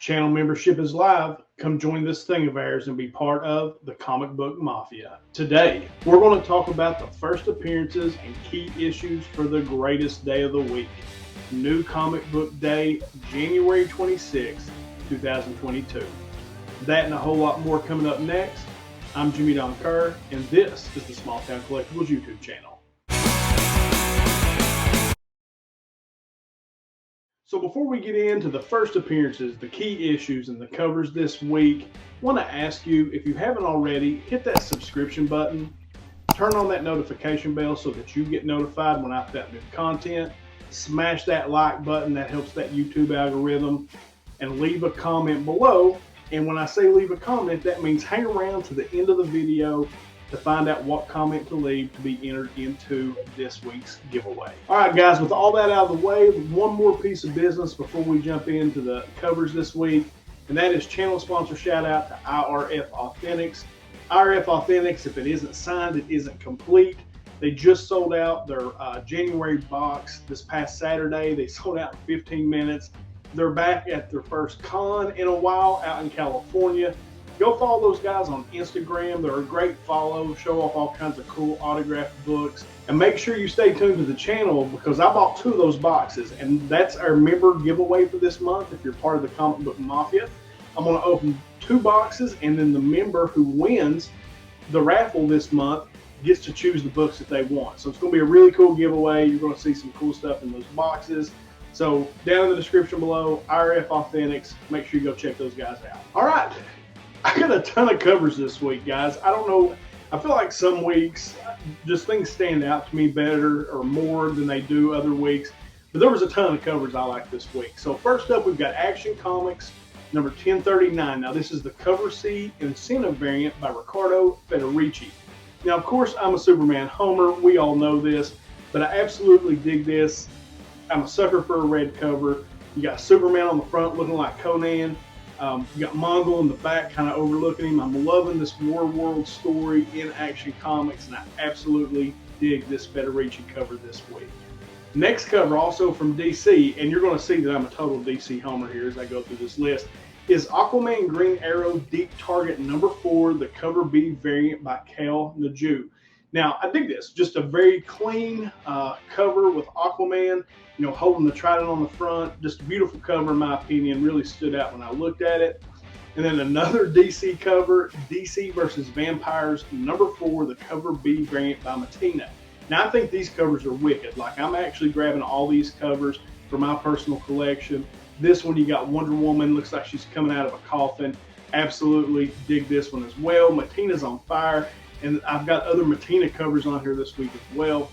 Channel membership is live. Come join this thing of ours and be part of the comic book mafia. Today, we're going to talk about the first appearances and key issues for the greatest day of the week. New Comic Book Day, January 26, 2022. That and a whole lot more coming up next. I'm Don Kerr, and this is the Small Town Collectibles YouTube channel. So before we get into the first appearances, the key issues, and the covers this week, I want to ask you, if you haven't already, hit that subscription button, turn on that notification bell so that you get notified when I put out new content, smash that like button, that helps that YouTube algorithm, and leave a comment below. And when I say leave a comment, that means hang around to the end of the video to find out what comment to leave to be entered into this week's giveaway. All right, guys, with all that out of the way, one more piece of business before we jump into the covers this week, and that is channel sponsor shout out to IRF Authentics. IRF Authentics, if it isn't signed, it isn't complete. They just sold out their January box this past Saturday. They sold out in 15 minutes. They're back at their first con in a while out in California. Go follow those guys on Instagram. They're a great follow, show off all kinds of cool autographed books. And make sure you stay tuned to the channel because I bought 2 of those boxes, and that's our member giveaway for this month. If you're part of the Comic Book Mafia, I'm going to open 2 boxes, and then the member who wins the raffle this month gets to choose the books that they want. So it's going to be a really cool giveaway. You're going to see some cool stuff in those boxes. So down in the description below, IRF Authentics, make sure you go check those guys out. All right. I got a ton of covers this week, guys. I don't know. I feel like some weeks, just things stand out to me better or more than they do other weeks. But there was a ton of covers I like this week. So first up, we've got Action Comics number 1039. Now, this is the Cover C Incentive variant by Riccardo Federici. Now, of course, I'm a Superman homer. We all know this, but I absolutely dig this. I'm a sucker for a red cover. You got Superman on the front looking like Conan. You got Mongol in the back kind of overlooking him. I'm loving this War World story in Action Comics, and I absolutely dig this Federici cover this week. Next cover, also from DC, and you're going to see that I'm a total DC homer here as I go through this list, is Aquaman Green Arrow Deep Target number 4, the Cover B variant by Cal Najou. Now, I dig this. Just a very clean cover with Aquaman, you know, holding the trident on the front. Just a beautiful cover, in my opinion. Really stood out when I looked at it. And then another DC cover, DC versus Vampires, number 4, the Cover B variant by Mattina. Now, I think these covers are wicked. Like, I'm actually grabbing all these covers for my personal collection. This one, you got Wonder Woman. Looks like she's coming out of a coffin. Absolutely dig this one as well. Mattina's on fire. And I've got other Mattina covers on here this week as well.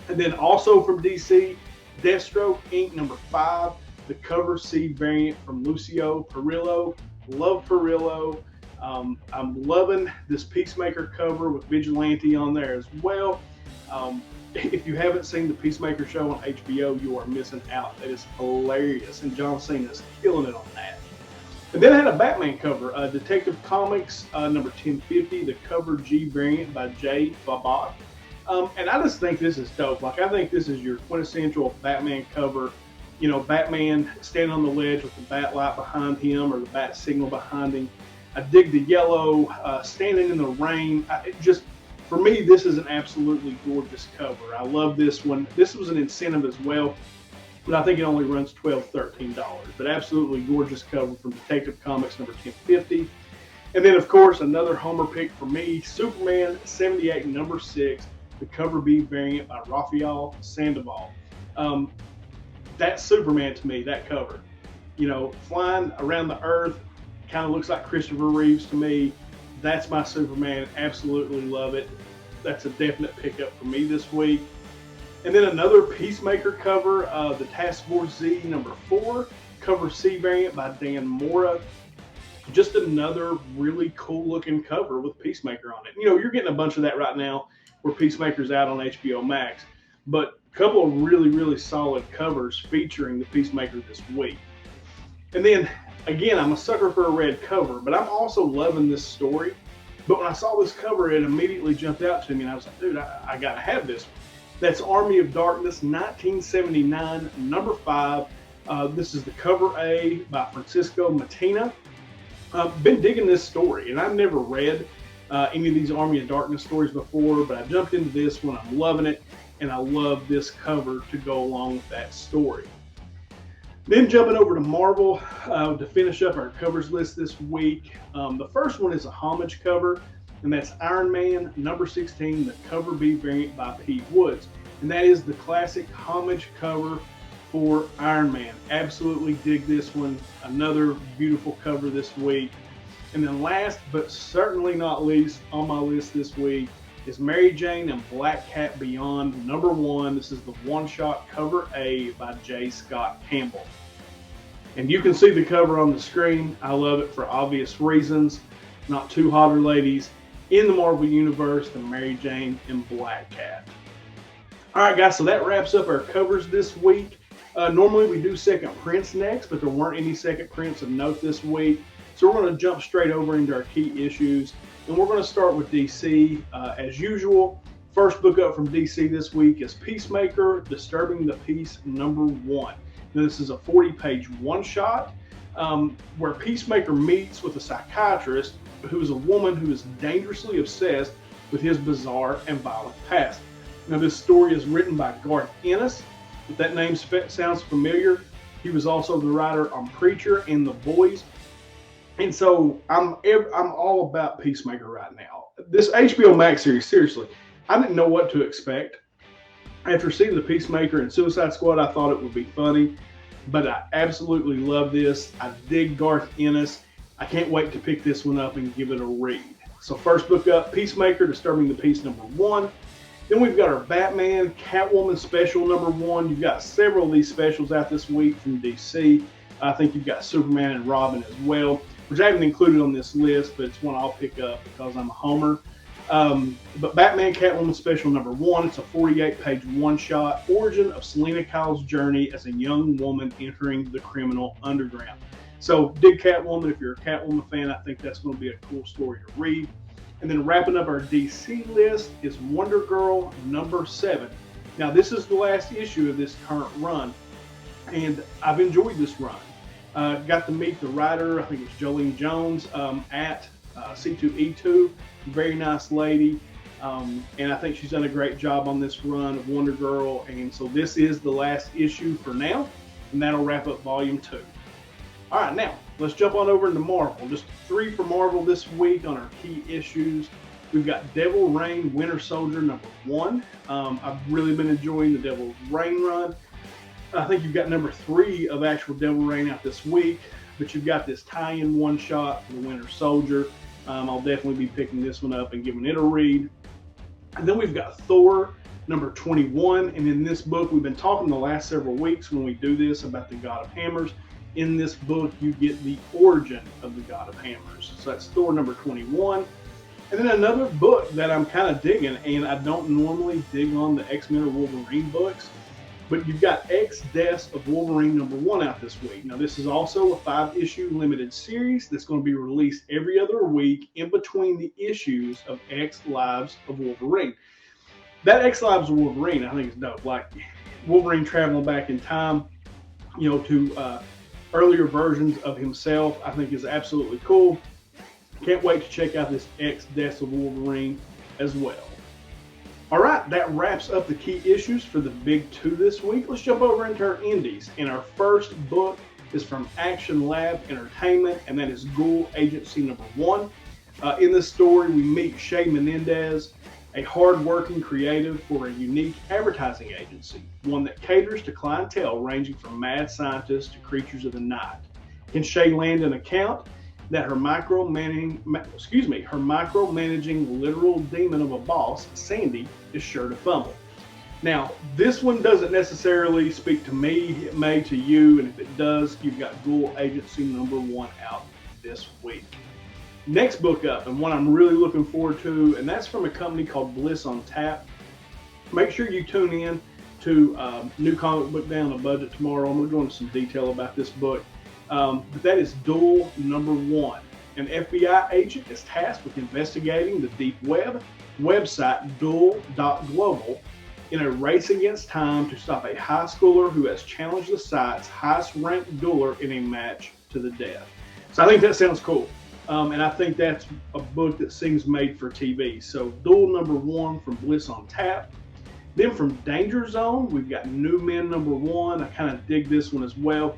And then also from DC, Deathstroke Inc. number 5, the Cover C variant from Lucio Perillo. Love Perillo. I'm loving this Peacemaker cover with Vigilante on there as well. If you haven't seen the Peacemaker show on HBO, you are missing out. That is hilarious. And John Cena is killing it on that. And then I had a Batman cover, Detective Comics number 1050, the Cover G variant by J. BEBOP. And I just think this is dope. Like, I think this is your quintessential Batman cover. You know, Batman standing on the ledge with the bat light behind him or the bat signal behind him. I dig the yellow, standing in the rain. For me, this is an absolutely gorgeous cover. I love this one. This was an incentive as well, but I think it only runs $12, $13. But absolutely gorgeous cover from Detective Comics number 1050. And then, of course, another homer pick for me, Superman 78 number 6, the Cover B variant by Rafael Sandoval. That's Superman to me, that cover. You know, flying around the earth, kind of looks like Christopher Reeves to me. That's my Superman. Absolutely love it. That's a definite pickup for me this week. And then another Peacemaker cover, the Task Force Z number 4, Cover C variant by Dan Mora. Just another really cool looking cover with Peacemaker on it. You know, you're getting a bunch of that right now where Peacemaker's out on HBO Max. But a couple of really, really solid covers featuring the Peacemaker this week. And then, again, I'm a sucker for a red cover, but I'm also loving this story. But when I saw this cover, it immediately jumped out to me, and I was like, dude, I got to have this one. That's Army of Darkness, 1979, number 5, This is the cover A by Francisco Matina. Been digging this story, and I've never read any of these Army of Darkness stories before, but I jumped into this one. I'm loving it, and I love this cover to go along with that story. Then jumping over to Marvel to finish up our covers list this week. The first one is a homage cover, and that's Iron Man number 16, the cover B variant by Pete Woods. And that is the classic homage cover for Iron Man. Absolutely dig this one. Another beautiful cover this week. And then last but certainly not least on my list this week is Mary Jane and Black Cat Beyond number 1. This is the one-shot cover A by J. Scott Campbell. And you can see the cover on the screen. I love it for obvious reasons. Not two hotter ladies in the Marvel Universe than Mary Jane and Black Cat. All right, guys, so that wraps up our covers this week. Normally we do second prints next, but there weren't any second prints of note this week. So we're going to jump straight over into our key issues. And we're going to start with DC as usual. First book up from DC this week is Peacemaker, Disturbing the Peace number 1. Now, this is a 40-page one-shot where Peacemaker meets with a psychiatrist who is a woman who is dangerously obsessed with his bizarre and violent past. Now, this story is written by Garth Ennis. If that name sounds familiar, he was also the writer on Preacher and The Boys. And so I'm all about Peacemaker right now. This HBO Max series, seriously, I didn't know what to expect. After seeing the Peacemaker and Suicide Squad, I thought it would be funny, but I absolutely love this. I dig Garth Ennis. I can't wait to pick this one up and give it a read. So first book up, Peacemaker, Disturbing the Peace number 1. Then we've got our Batman, Catwoman special number 1. You've got several of these specials out this week from DC. I think you've got Superman and Robin as well, which I haven't included on this list, but it's one I'll pick up because I'm a homer. But Batman Catwoman special number 1, it's a 48-page one-shot, origin of Selena Kyle's journey as a young woman entering the criminal underground. So dig Catwoman. If you're a Catwoman fan, I think that's going to be a cool story to read. And then wrapping up our DC list is Wonder Girl number 7. Now, this is the last issue of this current run, and I've enjoyed this run. Got to meet the writer, I think it's Jolene Jones, at C2E2. Very nice lady, and I think she's done a great job on this run of Wonder Girl. And so this is the last issue for now, and that'll wrap up volume 2. All right, now let's jump on over into Marvel. Just 3 for Marvel this week on our key issues. We've got Devil Rain Winter Soldier number 1. I've really been enjoying the Devil Rain run. I think you've got number 3 of actual Devil Rain out this week, but you've got this tie-in one-shot for the Winter Soldier. I'll definitely be picking this one up and giving it a read. And then we've got Thor number 21. And in this book, we've been talking the last several weeks when we do this about the God of Hammers. In this book, you get the origin of the God of Hammers. So that's Thor number 21. And then another book that I'm kind of digging, and I don't normally dig on the X-Men or Wolverine books, but you've got X-Deaths of Wolverine number 1 out this week. Now, this is also a 5-issue limited series that's going to be released every other week in between the issues of X Lives of Wolverine. That X Lives of Wolverine, I think is dope. Like Wolverine traveling back in time, you know, to earlier versions of himself, I think is absolutely cool. Can't wait to check out this X-Deaths of Wolverine as well. All right, that wraps up the key issues for the big 2 this week. Let's jump over into our indies. And our first book is from Action Lab Entertainment, and that is Ghoul Agency number 1. In this story, we meet Shay Menendez, a hard-working creative for a unique advertising agency, one that caters to clientele ranging from mad scientists to creatures of the night. Can Shay land an account that her micromanaging literal demon of a boss, Sandy, is sure to fumble. Now, this one doesn't necessarily speak to me. It may to you, and if it does, you've got Ghoul Agency number 1 out this week. Next book up, and one I'm really looking forward to, and that's from a company called Bliss on Tap. Make sure you tune in to New Comic Book Down on Budget tomorrow. I'm going to go into some detail about this book. But that is Duel number 1. An FBI agent is tasked with investigating the deep web website Duel.global in a race against time to stop a high schooler who has challenged the site's highest ranked dueler in a match to the death. So I think that sounds cool. And I think that's a book that seems made for TV. So Duel #1 from Bliss on tap. Then from Danger Zone, we've got New Men #1. I kind of dig this one as well.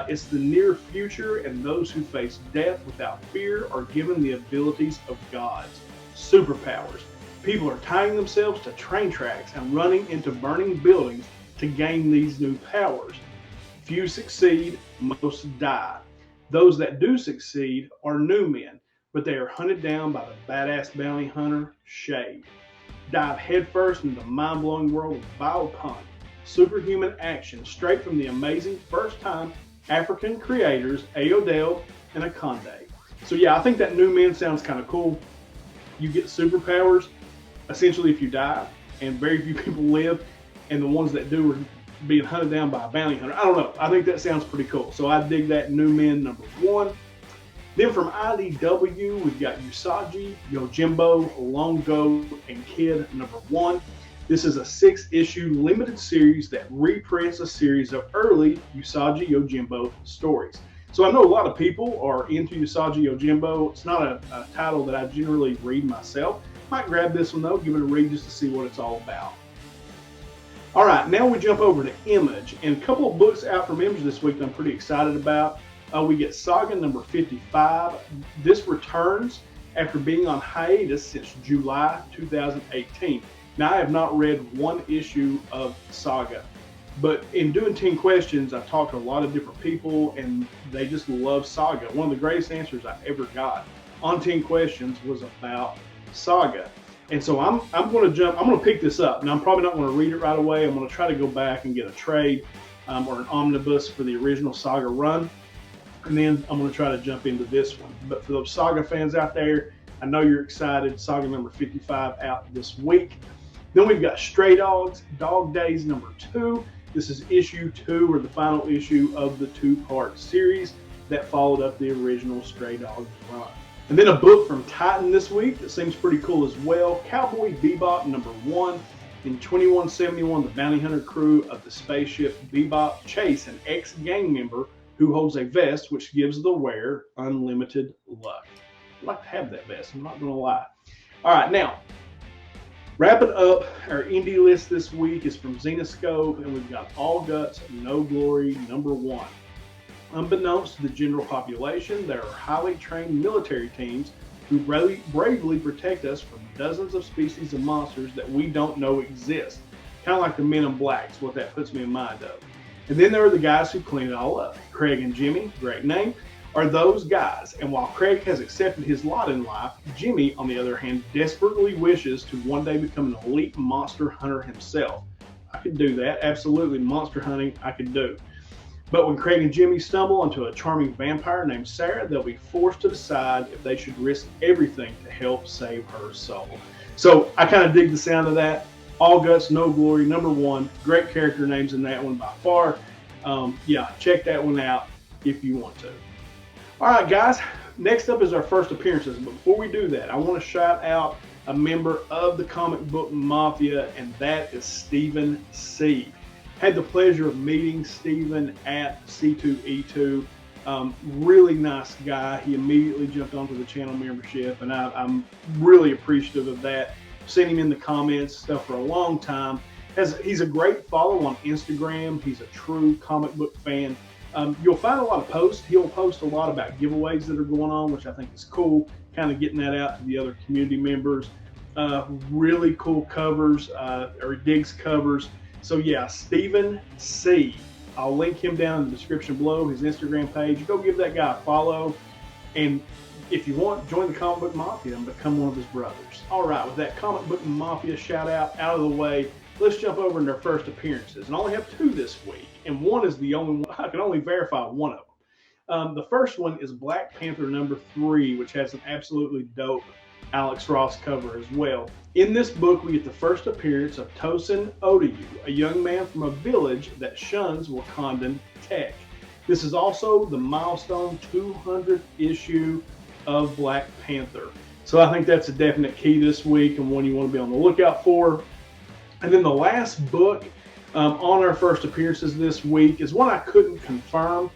It's the near future, and those who face death without fear are given the abilities of gods. Superpowers. People are tying themselves to train tracks and running into burning buildings to gain these new powers. Few succeed, most die. Those that do succeed are new men, but they are hunted down by the badass bounty hunter, Shade. Dive headfirst into the mind-blowing world of Biopunk, superhuman action straight from the amazing first-time African creators, Ayodele and Akonde. So yeah, I think that New Men sounds kind of cool. You get superpowers, essentially, if you die, and very few people live, and the ones that do are being hunted down by a bounty hunter. I don't know. I think that sounds pretty cool. So I dig that. New Men #1. Then from IDW, we've got Usagi, Yojimbo, Longo, and Kid #1. This is a 6-issue limited series that reprints a series of early Usagi Yojimbo stories. So I know a lot of people are into Usagi Yojimbo. It's not a title that I generally read myself. Might grab this one though, give it a read just to see what it's all about. All right, now we jump over to Image, and a couple of books out from Image this week that I'm pretty excited about. We get Saga #55. This returns after being on hiatus since July 2018. Now, I have not read one issue of Saga, but in doing 10 questions, I've talked to a lot of different people, and they just love Saga. One of the greatest answers I ever got on 10 questions was about Saga. And so I'm going to pick this up. Now, I'm probably not going to read it right away. I'm going to try to go back and get a trade or an omnibus for the original Saga run. And then I'm going to try to jump into this one. But for those Saga fans out there, I know you're excited. Saga #55 out this week. Then we've got Stray Dogs, Dog Days #2. This is issue 2, or the final issue of the 2-part series that followed up the original Stray Dogs run. And then a book from Titan this week that seems pretty cool as well. Cowboy Bebop #1. In 2171, the bounty hunter crew of the spaceship Bebop chase an ex-gang member who holds a vest which gives the wearer unlimited luck. I'd like to have that vest, I'm not going to lie. All right, now, wrapping up our indie list this week is from Zenoscope, and we've got All Guts, No Glory #1. Unbeknownst to the general population, there are highly trained military teams who bravely protect us from dozens of species of monsters that we don't know exist. Kind of like the Men in Black is what that puts me in mind of. And then there are the guys who clean it all up. Craig and Jimmy, great name, are those guys. And while Craig has accepted his lot in life, Jimmy, on the other hand, desperately wishes to one day become an elite monster hunter himself. I could do that, absolutely. Monster hunting, I could do. But when Craig and Jimmy stumble onto a charming vampire named Sarah, they'll be forced to decide if they should risk everything to help save her soul. So I kind of dig the sound of that. All Guts, No Glory #1. Great character names in that one by far. Yeah, check that one out if you want to. All right, guys. Next up is our first appearances. But before we do that, I want to shout out a member of the comic book Mafia, and that is Stephen C. Had the pleasure of meeting Stephen at C2E2. Really nice guy. He immediately jumped onto the channel membership, and I'm really appreciative of that. Seen him in the comments stuff for a long time. He's a great follow on Instagram. He's a true comic book fan. You'll find a lot of posts. He'll post a lot about giveaways that are going on, which I think is cool. Kind of getting that out to the other community members. Really cool covers, or digs covers. So yeah, Stephen C. I'll link him down in the description below, his Instagram page. Go give that guy a follow. And if you want, join the Comic Book Mafia and become one of his brothers. All right, with that Comic Book Mafia shout out of the way, let's jump over into our first appearances. And I only have 2 this week. And one is the only one, I can only verify one of them. The first one is Black Panther #3, which has an absolutely dope Alex Ross cover as well. In this book, we get the first appearance of Tosin Odayu, a young man from a village that shuns Wakandan tech. This is also the milestone 200th issue of Black Panther. So I think that's a definite key this week and one you want to be on the lookout for. And then the last book on our first appearances this week is one I couldn't confirm,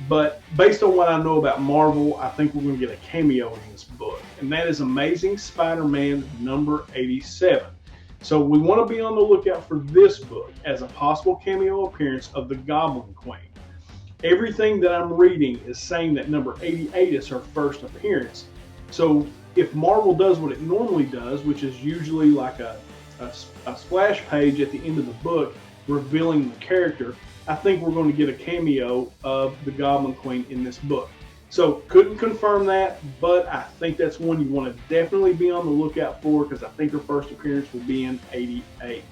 but based on what I know about Marvel, I think we're going to get a cameo in this book, and that is Amazing Spider-Man number 87. So we want to be on the lookout for this book as a possible cameo appearance of the Goblin Queen. Everything that I'm reading is saying that number 88 is her first appearance. So if Marvel does what it normally does, which is usually like a splash page at the end of the book revealing the character, I think we're going to get a cameo of the Goblin Queen in this book. So couldn't confirm that, but I think that's one you want to definitely be on the lookout for, because I think her first appearance will be in 88.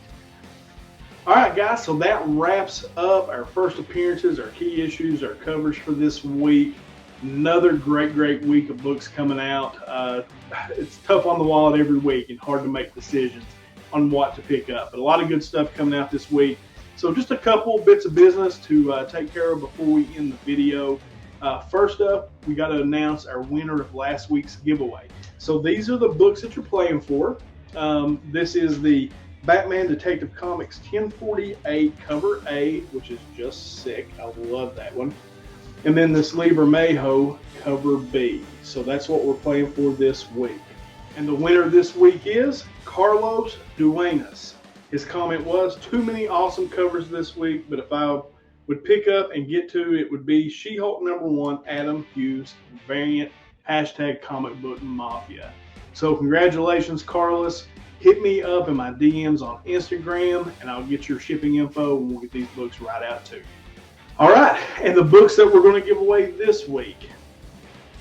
All right, guys, so that wraps up our first appearances, our key issues, our covers for this week. Another great week of books coming out. It's tough on the wallet every week and hard to make decisions on what to pick up, but a lot of good stuff coming out this week. So just a couple bits of business to take care of before we end the video. First up, we got to announce our winner of last week's giveaway. So these are the books that you're playing for. This is the Batman Detective Comics 1048 cover A, which is just sick. I love that one. And then this Liber Mayho cover B. So that's what we're playing for this week. And the winner this week is Carlos Duenas. His comment was, too many awesome covers this week, but if I would pick up and get to, it would be She-Hulk #1, Adam Hughes variant, #comic book mafia. So congratulations, Carlos. Hit me up in my DMs on Instagram, and I'll get your shipping info, and we'll get these books right out to you. All right, and the books that we're going to give away this week.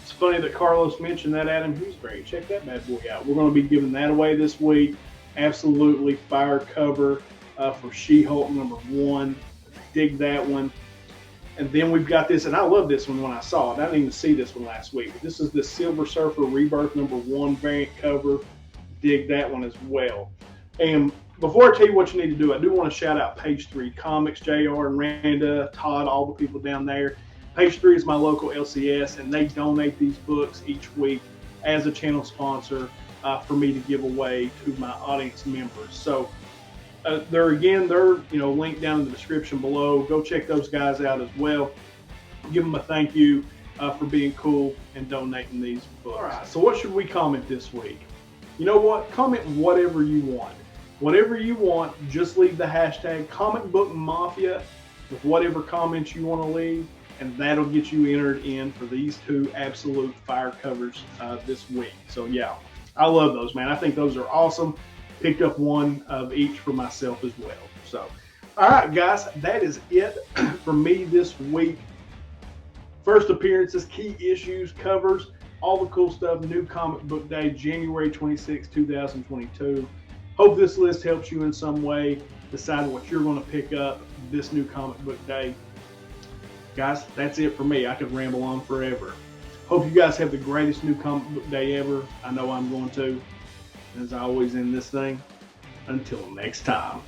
It's funny that Carlos mentioned that Adam Hughes variant. Check that bad boy out. We're going to be giving that away this week. Absolutely fire cover for She-Hulk #1. Dig that one. And then we've got this, and I love this one when I saw it. I didn't even see this one last week. This is the Silver Surfer Rebirth #1 variant cover. Dig that one as well. And before I tell you what you need to do, I do want to shout out Page 3 Comics, JR and Randa, Todd, all the people down there. Page 3 is my local LCS, and they donate these books each week as a channel sponsor for me to give away to my audience members. So they're linked down in the description below. Go check those guys out as well. Give them a thank you for being cool and donating these books. All right, so what should we comment this week? You know what? Comment whatever you want. Whatever you want, just leave the hashtag Comic Book Mafia with whatever comments you want to leave, and that'll get you entered in for these two absolute fire covers this week. So yeah, I love those, man. I think those are awesome. Picked up one of each for myself as well. So, all right, guys, that is it for me this week. First appearances, key issues, covers, all the cool stuff. New Comic Book Day, January 26, 2022. Hope this list helps you in some way decide what you're going to pick up this new Comic Book Day. Guys, that's it for me. I could ramble on forever. Hope you guys have the greatest new Comic Book Day ever. I know I'm going to. As I always end this thing, until next time.